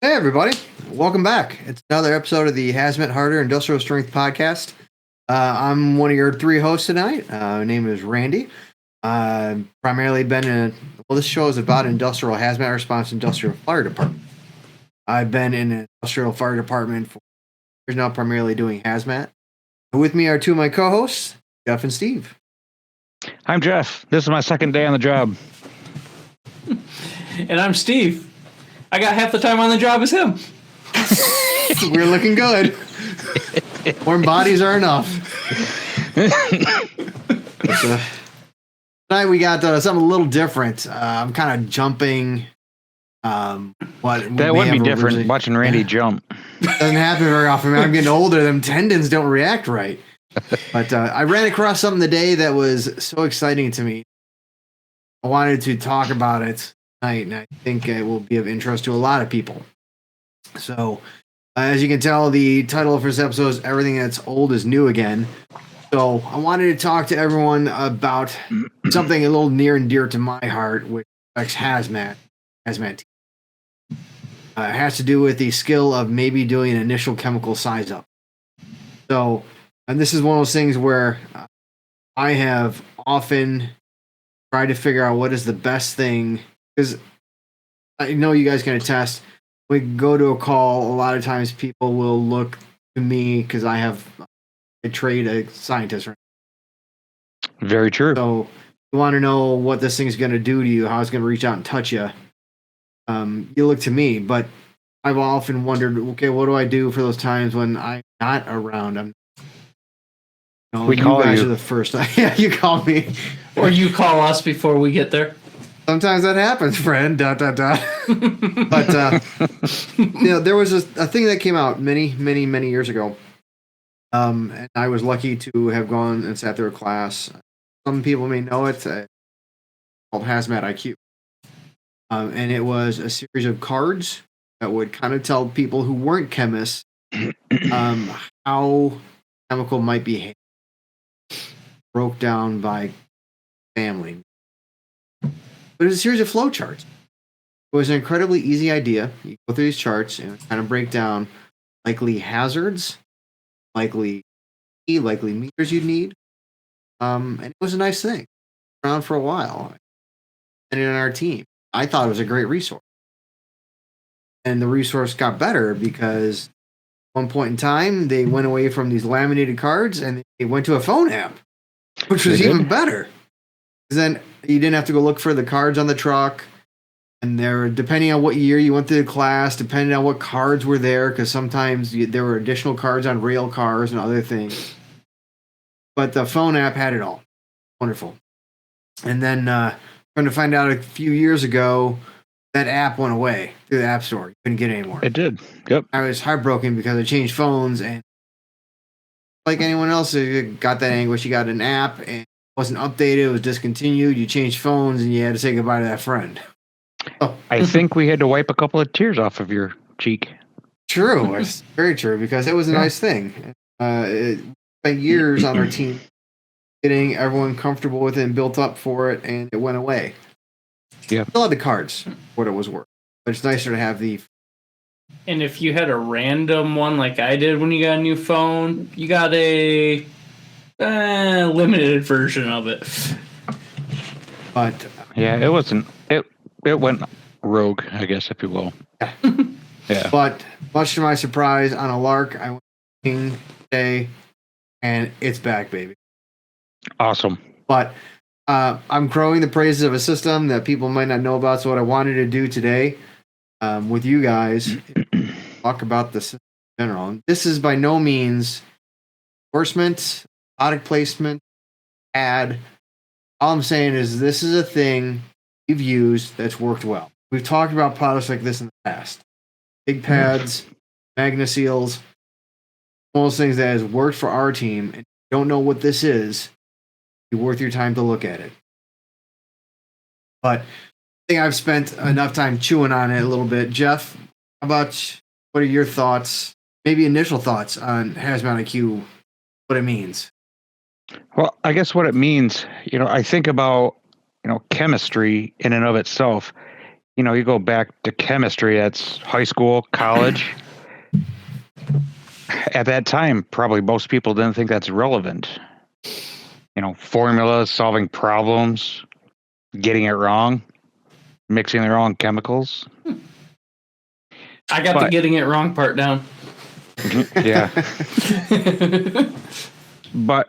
Hey, everybody. Welcome back. It's another episode of the Hazmat Harder Industrial Strength Podcast. I'm one of your three hosts tonight. My name is Randy. Primarily been in, this show is about industrial hazmat response, industrial fire department. I've been in an industrial fire department for years now, primarily doing hazmat. With me are two of my co-hosts, Jeff and Steve. I'm Jeff. This is my second day on the job. And I'm Steve. I got half the time on the job as him. We're looking good. Warm bodies are enough. Tonight we got something a little different. I'm kind of jumping. That would be different watching Randy jump. Doesn't happen very often. I'm getting older. Them tendons don't react right. But I ran across something today that was so exciting to me. I wanted to talk about it tonight, and I think it will be of interest to a lot of people. So, as you can tell, the title for this episode is Everything That's Old is New Again. So, I wanted to talk to everyone about something a little near and dear to my heart, which affects hazmat. Hazmat. It has to do with the skill of maybe doing an initial chemical size up. So, and this is one of those things where I have often tried to figure out what is the best thing, because I know you guys can attest. We go to a call, a lot of times people will look to me because I trade a scientist. Right? Very true. So you want to know what this thing's going to do to you, how it's going to reach out and touch you. You look to me, but I've often wondered, okay, what do I do for those times when I'm not around? We call you guys you. are the first. Yeah, you call me. Or you call us before we get there. Sometimes that happens, friend. But there was a thing that came out many years ago, and I was lucky to have gone and sat through a class. Some people may know it, called Hazmat IQ, and it was a series of cards that would kind of tell people who weren't chemists how chemical might be broke down by family. But it was a series of flow charts. It was an incredibly easy idea. You go through these charts and kind of break down likely hazards, likely meters you'd need. And it was a nice thing. Around for a while. And in our team, I thought it was a great resource. And the resource got better because at one point in time, they went away from these laminated cards and they went to a phone app, which was even better. Then you didn't have to go look for the cards on the truck, and depending on what year you went through the class, depending on what cards were there, because sometimes there were additional cards on rail cars and other things. But the phone app had it all. Wonderful. And then trying to find out a few years ago, that app went away through the App Store. You couldn't get it anymore. It did. Yep. I was heartbroken because I changed phones, and like anyone else, you got that anguish. You got an app, and wasn't updated, it was discontinued, you changed phones, and you had to say goodbye to that friend. Oh. I think we had to wipe a couple of tears off of your cheek. True, it's very true, because it was a nice thing. It spent years on our team getting everyone comfortable with it and built up for it, and it went away. Yeah. Still had the cards, what it was worth. But it's nicer to have the... And if you had a random one like I did when you got a new phone, you got a limited version of it. But yeah, it wasn't. It went rogue, I guess, if you will. Yeah. Yeah. But much to my surprise, on a lark, I went to today, and it's back, baby. Awesome. But I'm crowing the praises of a system that people might not know about. So what I wanted to do today with you guys, talk about the system in general. This is by no means enforcement, product placement, ad. All I'm saying is this is a thing we've used that's worked well. We've talked about products like this in the past. Big pads, Magna Seals, one of those things that has worked for our team. And if you don't know what this is, it's worth your time to look at it. But I think I've spent enough time chewing on it a little bit. Jeff, how about what are your thoughts, maybe initial thoughts on Hazmat IQ, what it means? Well, I guess what it means, I think about, chemistry in and of itself. you go back to chemistry, that's high school, college. At that time, probably most people didn't think that's relevant. Formulas, solving problems, getting it wrong, mixing the wrong chemicals. I got the getting it wrong part down. Yeah. But,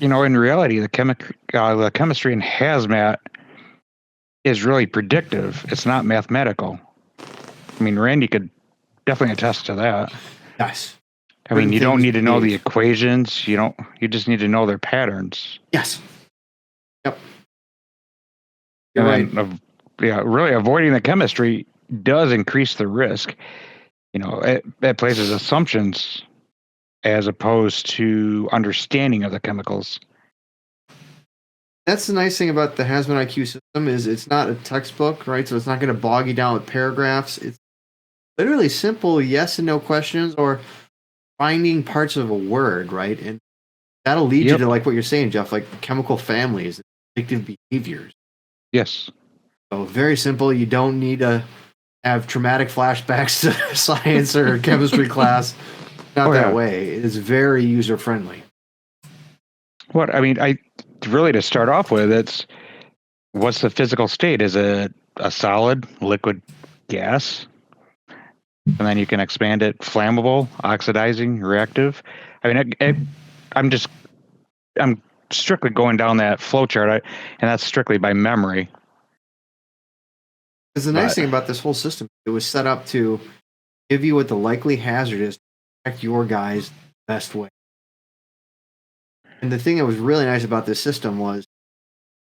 in reality, the chemistry in hazmat is really predictive. It's not mathematical. I mean, Randy could definitely attest to that. Yes. I mean, you don't need to know the equations. You just need to know their patterns. Yes. Yep. You're right. Really avoiding the chemistry does increase the risk. It places assumptions as opposed to understanding of the chemicals. That's the nice thing about the Hazmat IQ system is it's not a textbook, right? So it's not going to bog you down with paragraphs. It's literally simple yes and no questions or finding parts of a word, right? And that'll lead you to like what you're saying, Jeff, like chemical families, addictive behaviors. Yes. So very simple. You don't need to have traumatic flashbacks to science or chemistry class. Not that way. It is very user friendly. Really to start off with, what's the physical state? Is it a solid, liquid, gas? And then you can expand it: flammable, oxidizing, reactive. I'm strictly going down that flow chart, and that's strictly by memory. Because the nice thing about this whole system, it was set up to give you what the likely hazard is to protect your guys the best way. And the thing that was really nice about this system was,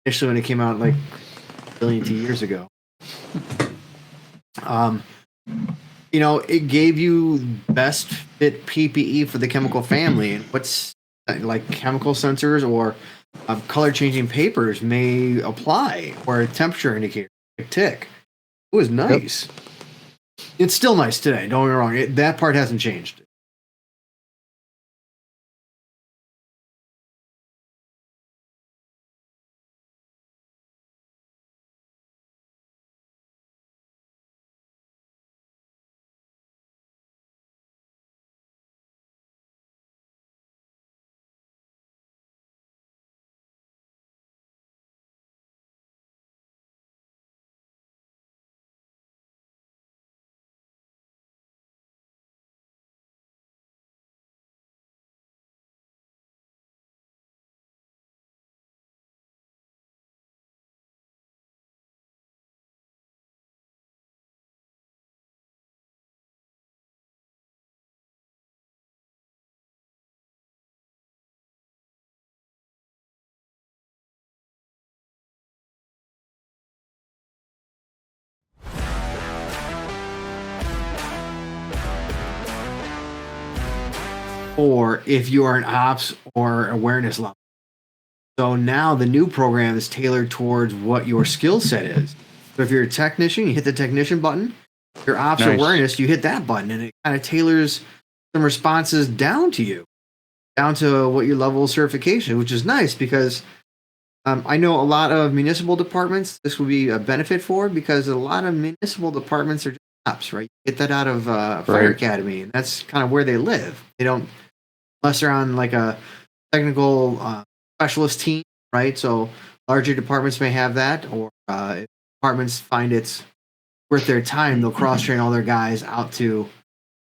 initially when it came out like a billion years ago, it gave you best fit PPE for the chemical family. And what's like chemical sensors or color changing papers may apply, or a temperature indicator, like tick. It was nice. Yep. It's still nice today. Don't get me wrong. That part hasn't changed. Or if you are an ops or awareness level. So now the new program is tailored towards what your skill set is. So if you're a technician, you hit the technician button. If you're ops or awareness, you hit that button, and it kind of tailors some responses down to what your level of certification, which is nice because I know a lot of municipal departments this would be a benefit for, because a lot of municipal departments are just ops, right? You get that out of fire academy, and that's kind of where they live. They don't, unless they're on like a technical specialist team, right? So larger departments may have that, or if departments find it's worth their time, they'll cross-train all their guys out to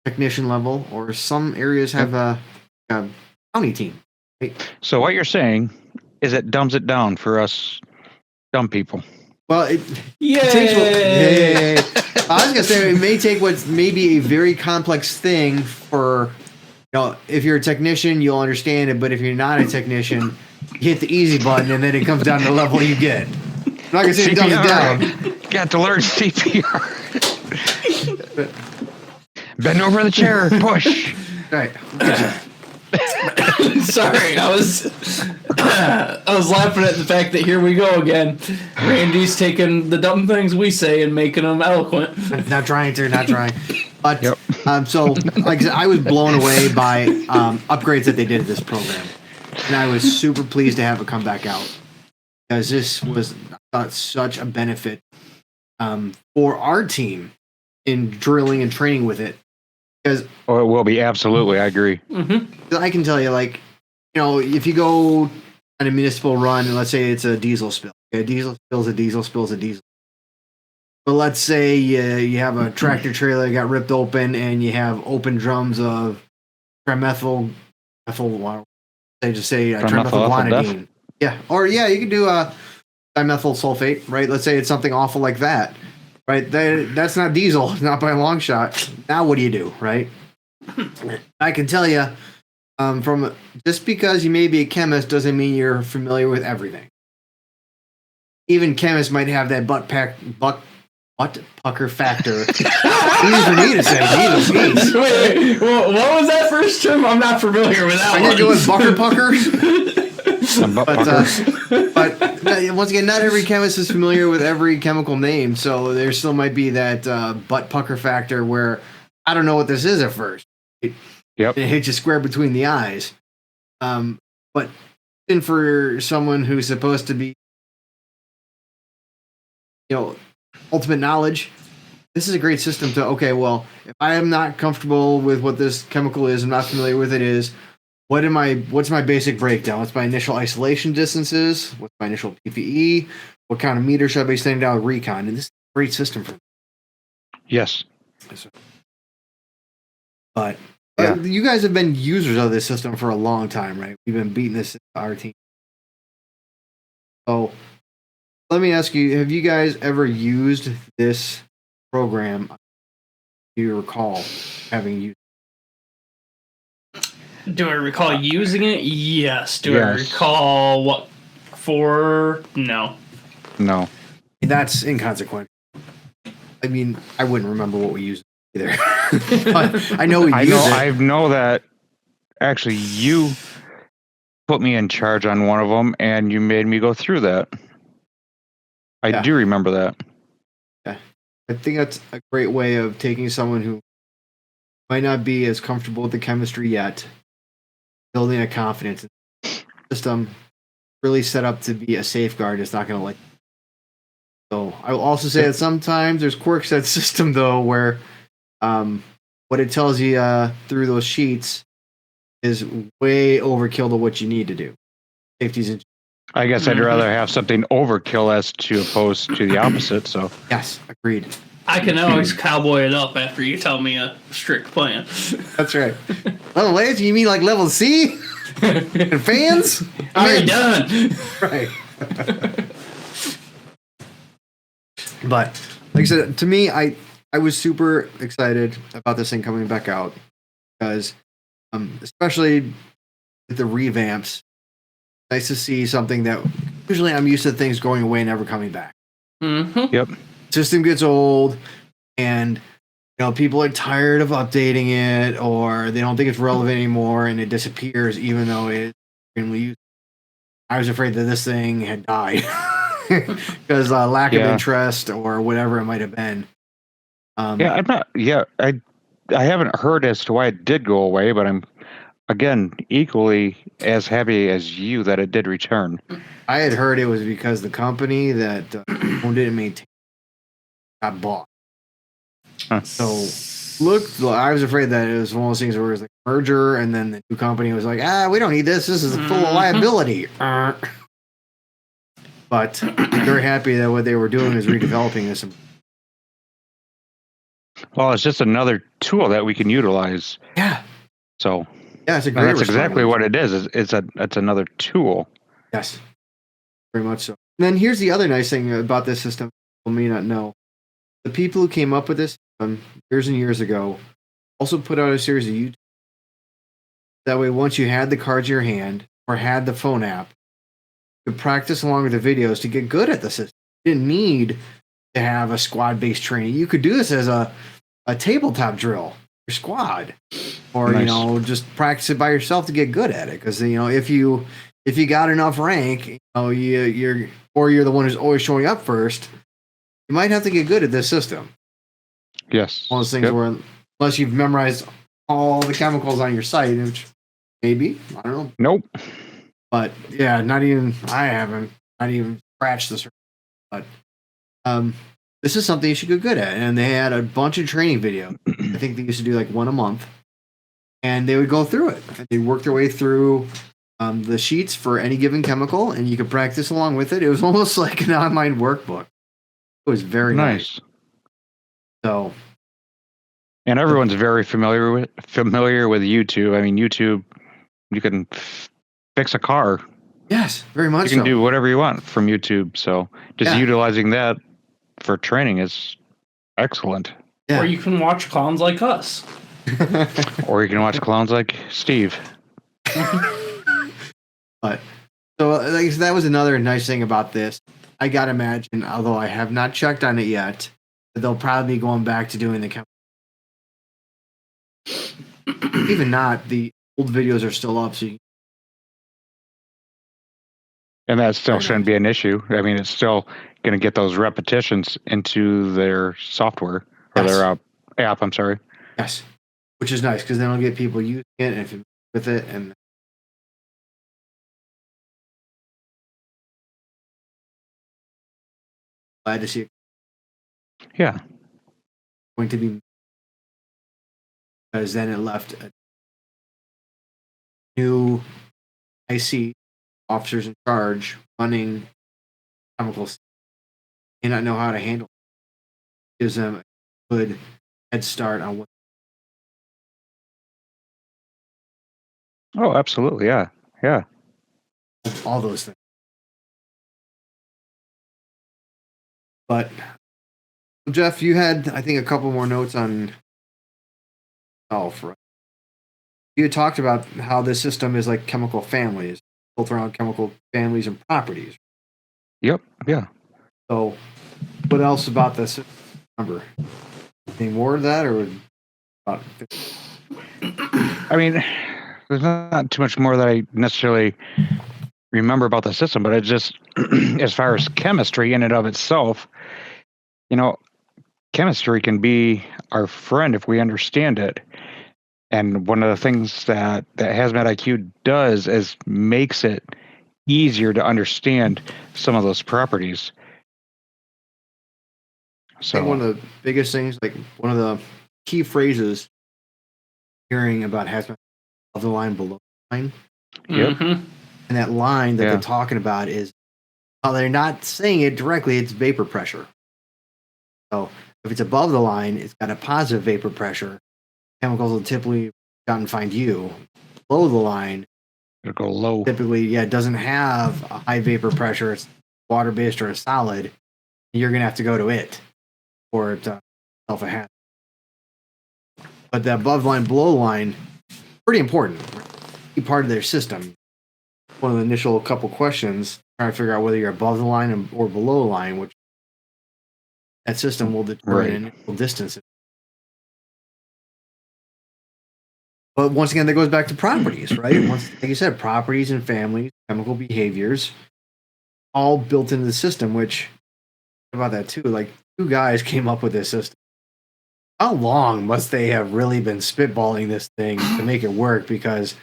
technician level, or some areas have a county team. Right? So what you're saying is it dumbs it down for us dumb people. Well, it takes I was gonna say it may take what's maybe a very complex thing for, if you're a technician, you'll understand it, but if you're not a technician, you hit the easy button and then it comes down to the level you get. I'm not gonna say it dumbs it down. Got to learn CPR. Bend over the chair, push. All right. Sorry, I was laughing at the fact that here we go again. Randy's taking the dumb things we say and making them eloquent. Not trying. But so, like I said, I was blown away by upgrades that they did to this program, and I was super pleased to have it come back out, because this was, I thought, such a benefit for our team in drilling and training with it. Because it will be, absolutely. I agree. Mm-hmm. I can tell you, like, if you go on a municipal run, and let's say it's a diesel spill. Okay, a diesel spill's a diesel spill's a diesel. But let's say you have a tractor trailer that got ripped open and you have open drums of trimethyl, they just say trimethylguanidine. Yeah, or you could do a dimethyl sulfate, right? Let's say it's something awful like that, right? That's not diesel, not by a long shot. Now what do you do, right? I can tell you, from just because you may be a chemist doesn't mean you're familiar with everything. Even chemists might have that butt pucker factor. Easy for me to say. Jesus, Wait, what was that first term? I'm not familiar with that. I'm one. gonna go with bucker pucker. But But once again, not every chemist is familiar with every chemical name, so there still might be that butt pucker factor where I don't know what this is at first. It hits you square between the eyes. But then for someone who's supposed to be, ultimate knowledge, this is a great system to, okay, well, if I am not comfortable with what this chemical is, I'm not familiar with it is, what's my basic breakdown? What's my initial isolation distances? What's my initial PPE? What kind of meter should I be sending down with recon? And this is a great system for me. yes. But you guys have been users of this system for a long time, right? We've been beating this into our team. So let me ask you, have you guys ever used this program? Do you recall having used it? Do I recall using it? Yes. Do I Yes. recall what for? No. No. That's inconsequential. I mean, I wouldn't remember what we used either. But I know we used it. I know that actually you put me in charge on one of them and you made me go through that. I do remember that. Yeah. I think that's a great way of taking someone who might not be as comfortable with the chemistry yet, building a confidence system really set up to be a safeguard. It's not going to let you. So I will also say that sometimes there's quirks to that system, though, where what it tells you through those sheets is way overkill to what you need to do. Safety's in. I guess I'd rather have something overkill as to opposed to the opposite. So Yes, agreed. I can always cowboy it up after you tell me a strict plan. That's right. Level A? You mean like level C? And fans? Already done. Right. But like I said, to me, I was super excited about this thing coming back out because, especially with the revamps, nice to see something that usually I'm used to things going away and never coming back. Mm-hmm. Yep. System gets old, and people are tired of updating it, or they don't think it's relevant anymore, and it disappears, even though it's extremely useful. I was afraid that this thing had died because lack of interest or whatever it might have been. I'm not. Yeah, I haven't heard as to why it did go away, but I'm again equally as happy as you that it did return. I had heard it was because the company that owned it and maintained it got bought. Huh. So I was afraid that it was one of those things where it was like a merger, and then the new company was like, we don't need this. This is full of liability. But very happy that what they were doing is redeveloping this. Well, it's just another tool that we can utilize. Yeah. So it's a great. That's exactly what it is. It's another tool. Yes, very much so. And then here's the other nice thing about this system people may not know. The people who came up with this years and years ago also put out a series of YouTube. That way, once you had the cards in your hand or had the phone app, you could practice along with the videos to get good at the system. You didn't need to have a squad-based training. You could do this as a tabletop drill, your squad, or Nice. just practice it by yourself to get good at it. Because if you got enough rank, you're the one who's always showing up first. You might have to get good at this system. Yes. One of those things where, unless you've memorized all the chemicals on your site, which maybe, I don't know. Nope. But yeah, I haven't not even scratched this. But the this is something you should get good at. And they had a bunch of training videos. I think they used to do like one a month. And they would go through it. And they'd work their way through the sheets for any given chemical, and you could practice along with it. It was almost like an online workbook. It was very nice. So, and everyone's very familiar with YouTube. I mean, YouTube, you can fix a car. Yes, very much. You can do whatever you want from YouTube. So, just utilizing that for training is excellent. Yeah. Or you can watch clowns like us. Or you can watch clowns like Steve. But so like, that was another nice thing about this. I gotta imagine, although I have not checked on it yet, that they'll probably be going back to doing the chemical. Even not, the old videos are still up, so you and that still shouldn't be an issue. I mean, it's still going to get those repetitions into their software or their app. I'm sorry. Yes, which is nice because then it'll get people using it and if you with it and. Glad to see it. Yeah. Going to be because then it left a new IC officers in charge running chemicals. May not know how to handle it. Gives them a good head start on what. Oh, absolutely. Yeah. Yeah. All those things. But Jeff, you had, I think, a couple more notes on Elf, right? You had talked about how this system is like chemical families, built around chemical families and properties. Yep. Yeah. So, what else about this? Remember, any more of that, or about? I mean, there's not too much more that I necessarily remember about the system, but it just, as far as chemistry in and of itself, chemistry can be our friend if we understand it. And one of the things that Hazmat IQ does is makes it easier to understand some of those properties. So I think one of the biggest things, like one of the key phrases hearing about Hazmat of the line below the line. Yep. Mm-hmm. And that line that they're talking about is, they're not saying it directly, it's vapor pressure. So if it's above the line, it's got a positive vapor pressure. Chemicals will typically out and find you. Below the line, it'll go low. Typically, it doesn't have a high vapor pressure. It's water-based or a solid. You're going to have to go to it for it to self a hazard. But the above line, below line, pretty important. Key part of their system. One of the initial couple questions, trying to figure out whether you're above the line or below the line, which that system will determine initial distances. But once again, that goes back to properties, right? Like you said, properties and families, chemical behaviors, all built into the system, which, about that too, like 2 guys came up with this system. How long must they have really been spitballing this thing to make it work? Because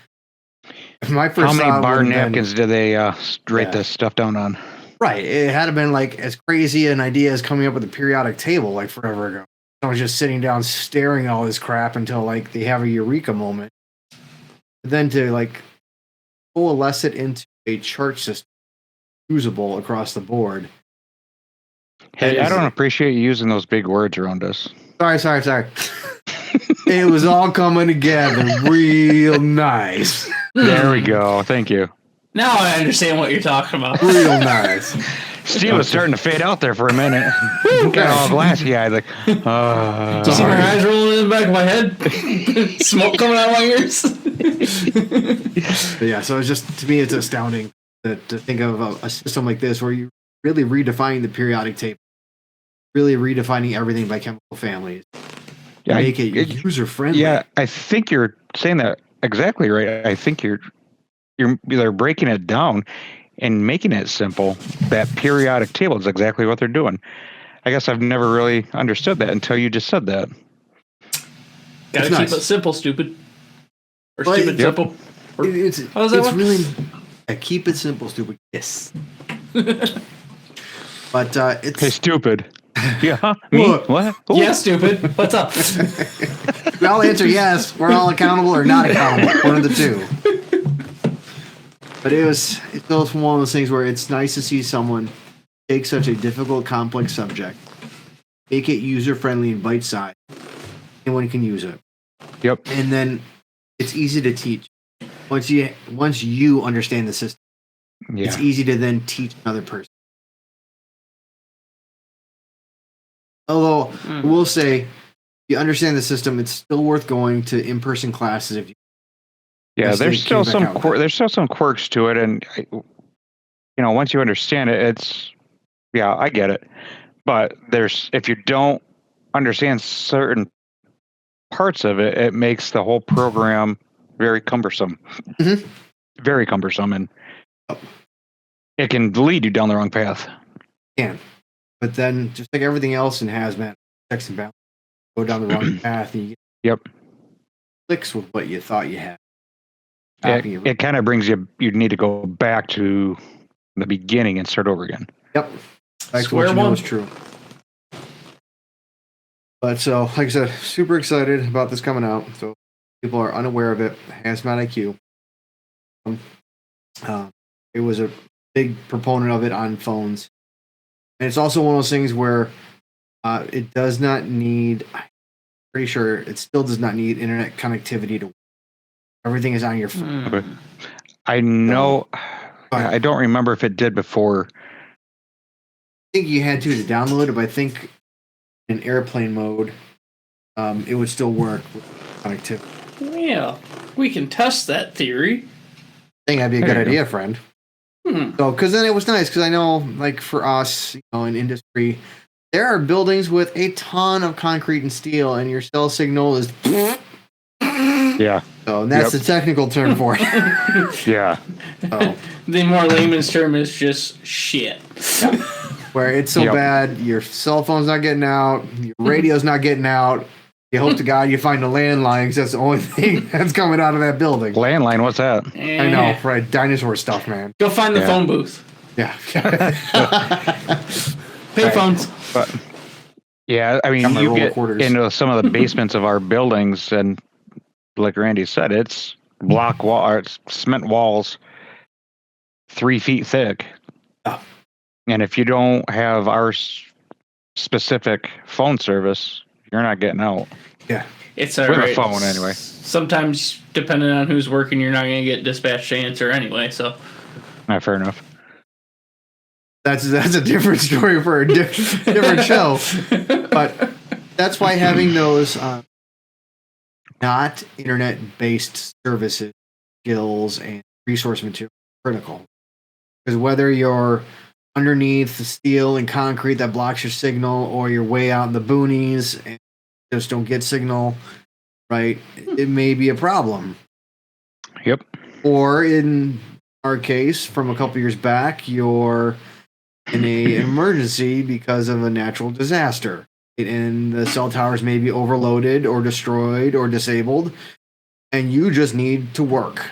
my first how many bar napkins did they write this stuff down on? Right. It had to been like as crazy an idea as coming up with a periodic table like forever ago. I was just sitting down staring at all this crap until like they have a eureka moment. But then to like coalesce it into a chart system usable across the board. Hey, I don't appreciate you using those big words around us. Sorry. It was all coming together real nice. There we go. Thank you. Now I understand what you're talking about. Real nice. Steve was starting to fade out there for a minute. Got all glassy-eyed, like, Do you see my eyes rolling in the back of my head? Smoke coming out of my ears? But yeah, so it's just, to me, it's astounding to think of a system like this where you really redefine the periodic table, really redefining everything by chemical families. Yeah, make it user-friendly. Yeah, I think you're saying that exactly right. I think you're breaking it down and making it simple. That periodic table is exactly what they're doing. I guess I've never really understood that until you just said that. Gotta keep it simple, stupid. Or stupid simple. Or, it's really keep it simple, stupid. Yes. But it's hey, stupid. Yeah, me? What? What? Who? Yeah, stupid. What's up? We all answer yes. We're all accountable or not accountable. One of the two. But it's still one of those things where it's nice to see someone take such a difficult, complex subject, make it user-friendly and bite-sized. Anyone can use it. Yep. And then it's easy to teach. Once you understand the system, Yeah. it's easy to then teach another person. Although, I will say, if you understand the system, it's still worth going to in-person classes if you. Yeah, Yes, there's they still came back some out with it. there's still some quirks to it, and once you understand it, it's I get it. But if you don't understand certain parts of it, it makes the whole program very cumbersome. Mhm. Very cumbersome, and it can lead you down the wrong path. Can. But then, just like everything else in Hazmat, checks and balance, go down the wrong path, and you get Yep. clicks with what you thought you had. Copy It kind of brings you need to go back to the beginning and start over again. Yep. That's Square what you know one. is true. But so, like I said, super excited about this coming out. So, people are unaware of it. Hazmat IQ. It was a big proponent of it on phones. And it's also one of those things where it does not need, I'm pretty sure it still does not need internet connectivity to work. Everything is on your phone. Okay. I know. ahead. I don't remember if it did before. I think you had to download it, but I think in airplane mode, it would still work with connectivity. Yeah, we can test that theory. I think that'd be a good idea, friend. So, because then it was nice, because I know, like for us, in industry, there are buildings with a ton of concrete and steel, and your cell signal is. Yeah. So, and that's the technical term for it. Yeah. So, The more layman's term is just shit. where it's so bad, your cell phone's not getting out, your radio's not getting out. You hope to God you find a landline, because that's the only thing that's coming out of that building. Landline, what's that? I know, right? Dinosaur stuff, man. Go find the phone booth. Yeah. Pay phones. But yeah, I mean, Got my you roller get quarters. into some of the basements of our buildings, and like Randy said, it's block wall, or it's cement walls, 3 feet thick. Oh. And if you don't have our specific phone service, you're not getting out. Yeah. It's With alright. a phone, anyway. Sometimes, depending on who's working, you're not going to get dispatched to answer anyway. So, Fair enough. That's a different story for a different show. But that's why having those not internet-based services, skills, and resource material is critical. Because whether you're underneath the steel and concrete that blocks your signal, or you're way out in the boonies and just don't get signal, right? It may be a problem. Yep. Or in our case, from a couple years back, you're in an emergency because of a natural disaster. And the cell towers may be overloaded or destroyed or disabled, and you just need to work,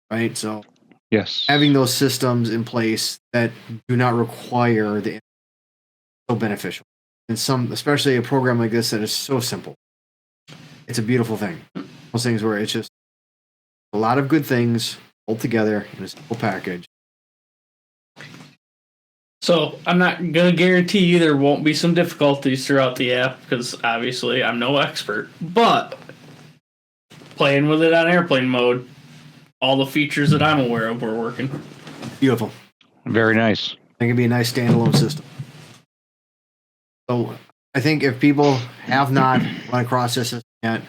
right? So Yes. having those systems in place that do not require the internet is so beneficial. And especially a program like this that is so simple. It's a beautiful thing. Those things where it's just a lot of good things pulled together in a simple package. So I'm not going to guarantee you there won't be some difficulties throughout the app, because obviously I'm no expert. But playing with it on airplane mode, all the features that I'm aware of were working. Beautiful. Very nice. I think it'd be a nice standalone system. So I think if people have not run across this system yet,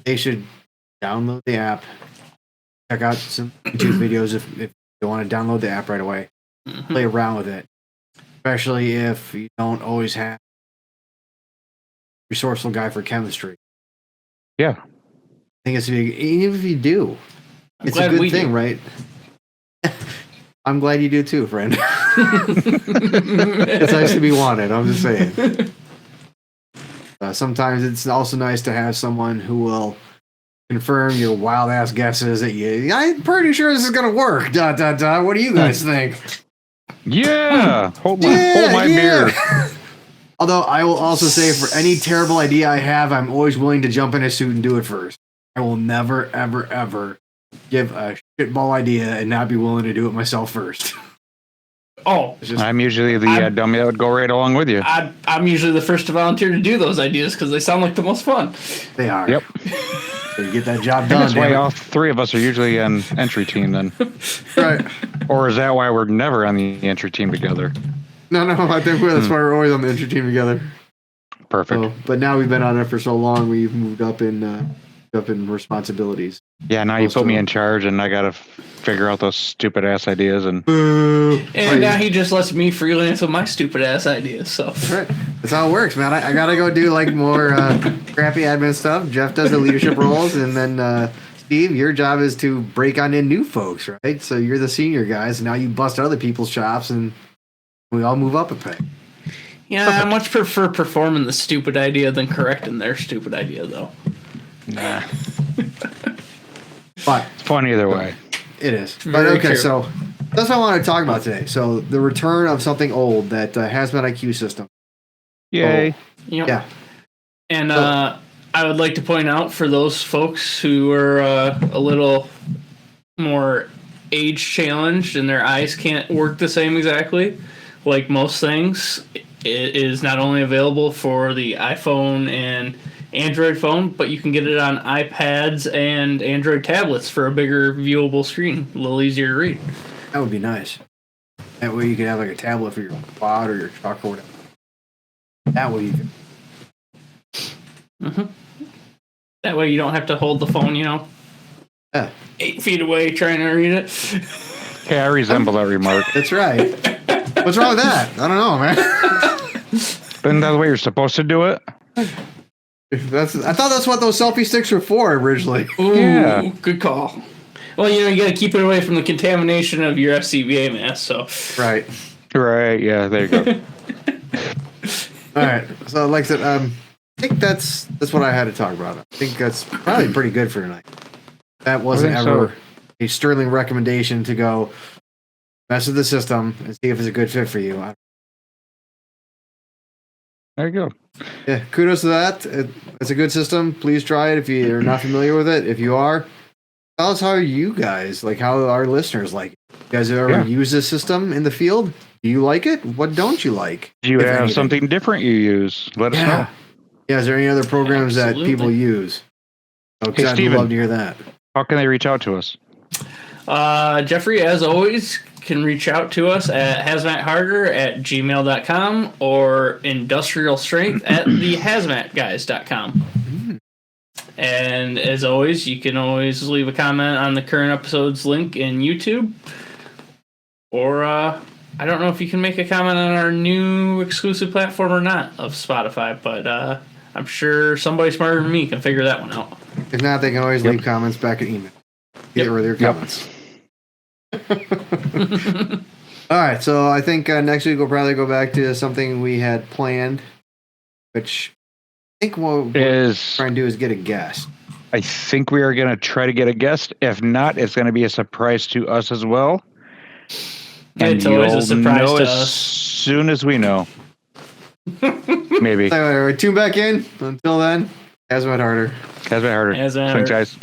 they should download the app, check out some YouTube videos if you want to download the app right away. Play around with it, especially if you don't always have a resourceful guy for chemistry. Yeah. I think it's big. Even if you do, it's a good thing, right? I'm glad you do too, friend. It's nice to be wanted. I'm just saying. Sometimes it's also nice to have someone who will confirm your wild ass guesses that I'm pretty sure this is gonna work. What do you guys think? Yeah. Hold my beer. Although I will also say, for any terrible idea I have, I'm always willing to jump in a suit and do it first. I will never, ever, ever give a shitball idea and not be willing to do it myself first. Oh, I'm usually the dummy that would go right along with you. I'm usually the first to volunteer to do those ideas because they sound like the most fun. They are. Yep. So you get that job done. That's why all three of us are usually on entry team then. Right. Or is that why we're never on the entry team together? No, I think that's why we're always on the entry team together. Perfect. So, but now we've been on it for so long, we've moved up in responsibilities. Yeah, now you put me in charge, and I gotta figure out those stupid ass ideas. And now he just lets me freelance with my stupid ass ideas. So that's right. That's how it works, man. I gotta go do like more crappy admin stuff. Jeff does the leadership roles, and then Steve, your job is to break on in new folks, right? So you're the senior guys, and now you bust other people's chops, and we all move up a peg. Yeah, I much prefer performing the stupid idea than correcting their stupid idea, though. nah, But it's fun either way. it is. But Very okay, true. so that's what I want to talk about today. So the return of something old, that Hazmat IQ system. Yay! Yep. Yeah. And I would like to point out for those folks who are a little more age challenged and their eyes can't work the same exactly, like most things, it is not only available for the iPhone and Android phone, but you can get it on iPads and Android tablets for a bigger viewable screen, a little easier to read. That would be nice. That way you could have like a tablet for your quad or your truck or whatever. That way you could. Mm-hmm. That way you don't have to hold the phone, Yeah. 8 feet away trying to read it. Okay, I resemble that remark. That's right. What's wrong with that? I don't know, man. Isn't that the way you're supposed to do it? I thought that's what those selfie sticks were for originally. Ooh, Yeah. good call. Well, you got to keep it away from the contamination of your FCBA mask, so. Right. Right. Yeah. There you go. All right. So, like I said, I think that's what I had to talk about. I think that's probably pretty good for tonight. That wasn't think ever so. a sterling recommendation to go mess with the system and see if it's a good fit for you. There you go. Yeah, kudos to that. It's a good system. Please try it if you're not familiar with it. If you are, tell us how you guys, like how our listeners like it. You guys ever use this system in the field? Do you like it? What don't you like? Do you if have anything? something different you use? Let us know. Yeah, is there any other programs Absolutely. that people use? Okay, Hey, I'd Steven. love to hear that. How can they reach out to us? Jeffrey, as always, can reach out to us at hazmatharder@gmail.com or industrialstrength at thehazmatguys.com. And as always, you can always leave a comment on the current episode's link in YouTube. Or, I don't know if you can make a comment on our new exclusive platform or not of Spotify, but I'm sure somebody smarter than me can figure that one out. If not, they can always leave comments back at email. Get rid of their comments. All right, so I think next week we'll probably go back to something we had planned, which I think what we're trying to do is get a guest. I think we are going to try to get a guest. If not, it's going to be a surprise to us as well. It's always a you'll surprise know to as us. soon as we know. Maybe. Anyway, tune back in. Until then, Hazmat Harder. Hazmat Harder. Hazmat Thanks, Harder. guys.